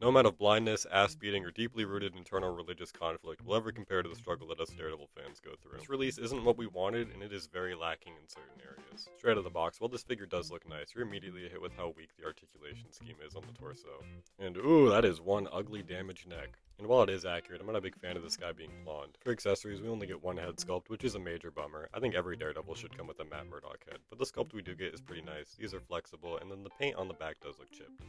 No amount of blindness, ass beating, or deeply rooted internal religious conflict will ever compare to the struggle that us Daredevil fans go through. This release isn't what we wanted, and it is very lacking in certain areas. Straight out of the box, while this figure does look nice, you're immediately hit with how weak the articulation scheme is on the torso. And ooh, that is one ugly damaged neck. And while it is accurate, I'm not a big fan of this guy being blonde. For accessories, we only get one head sculpt, which is a major bummer. I think every Daredevil should come with a Matt Murdock head, but the sculpt we do get is pretty nice. These are flexible, and then the paint on the back does look chipped.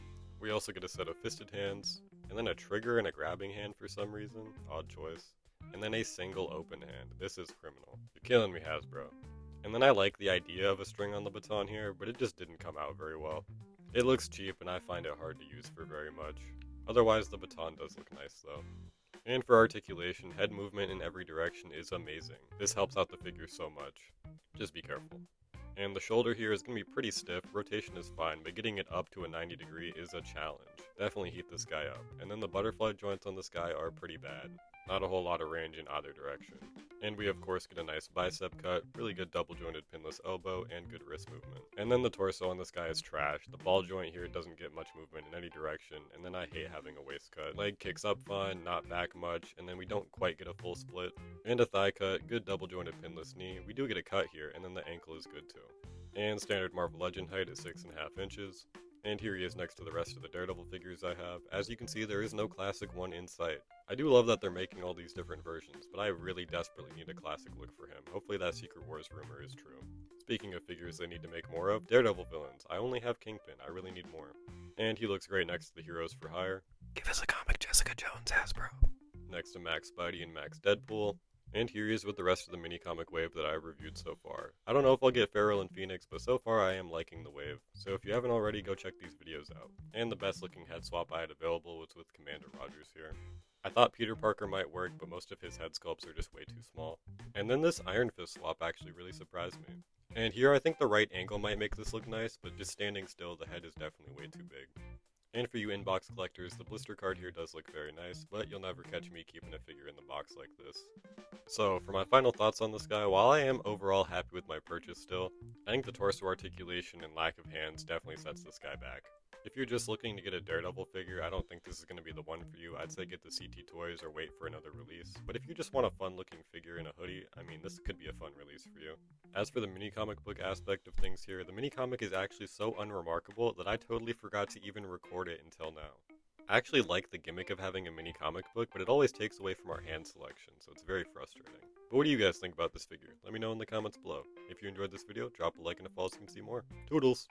We also get a set of fisted hands, and then a trigger and a grabbing hand for some reason. Odd choice. And then a single open hand. This is criminal. You're killing me, Hasbro. And then I like the idea of a string on the baton here, but it just didn't come out very well. It looks cheap, and I find it hard to use for very much. Otherwise, the baton does look nice, though. And for articulation, head movement in every direction is amazing. This helps out the figure so much. Just be careful. And the shoulder here is going to be pretty stiff, rotation is fine, but getting it up to a 90 degree is a challenge. Definitely heat this guy up. And then the butterfly joints on this guy are pretty bad. Not a whole lot of range in either direction. And we of course get a nice bicep cut, really good double jointed pinless elbow, and good wrist movement. And then the torso on this guy is trash. The ball joint here doesn't get much movement in any direction, and then I hate having a waist cut. Leg kicks up fine, not back much, and then we don't quite get a full split. And a thigh cut, good double jointed pinless knee. We do get a cut here, and then the ankle is good too. And standard Marvel Legend height is 6.5 inches. And here he is next to the rest of the Daredevil figures I have. As you can see, there is no classic one in sight. I do love that they're making all these different versions, but I really desperately need a classic look for him. Hopefully that Secret Wars rumor is true. Speaking of figures they need to make more of, Daredevil villains. I only have Kingpin, I really need more. And he looks great next to the heroes for hire. Give us a comic Jessica Jones, Hasbro. Next to Max Spidey and Max Deadpool. And here he is with the rest of the mini-comic wave that I've reviewed so far. I don't know if I'll get Feral and Phoenix, but so far I am liking the wave. So if you haven't already, go check these videos out. And the best looking head swap I had available was with Commander Rogers here. I thought Peter Parker might work, but most of his head sculpts are just way too small. And then this Iron Fist swap actually really surprised me. And here I think the right angle might make this look nice, but just standing still, the head is definitely way too big. And for you inbox collectors, the blister card here does look very nice, but you'll never catch me keeping a figure in the box like this. So, for my final thoughts on this guy, while I am overall happy with my purchase still, I think the torso articulation and lack of hands definitely sets this guy back. If you're just looking to get a Daredevil figure, I don't think this is going to be the one for you. I'd say get the CT Toys or wait for another release. But if you just want a fun looking figure in a hoodie, I mean, this could be a fun release for you. As for the mini comic book aspect of things here, the mini comic is actually so unremarkable that I totally forgot to even record it until now. I actually like the gimmick of having a mini comic book, but it always takes away from our hand selection, so it's very frustrating. But what do you guys think about this figure? Let me know in the comments below. If you enjoyed this video, drop a like and a follow so you can see more. Toodles!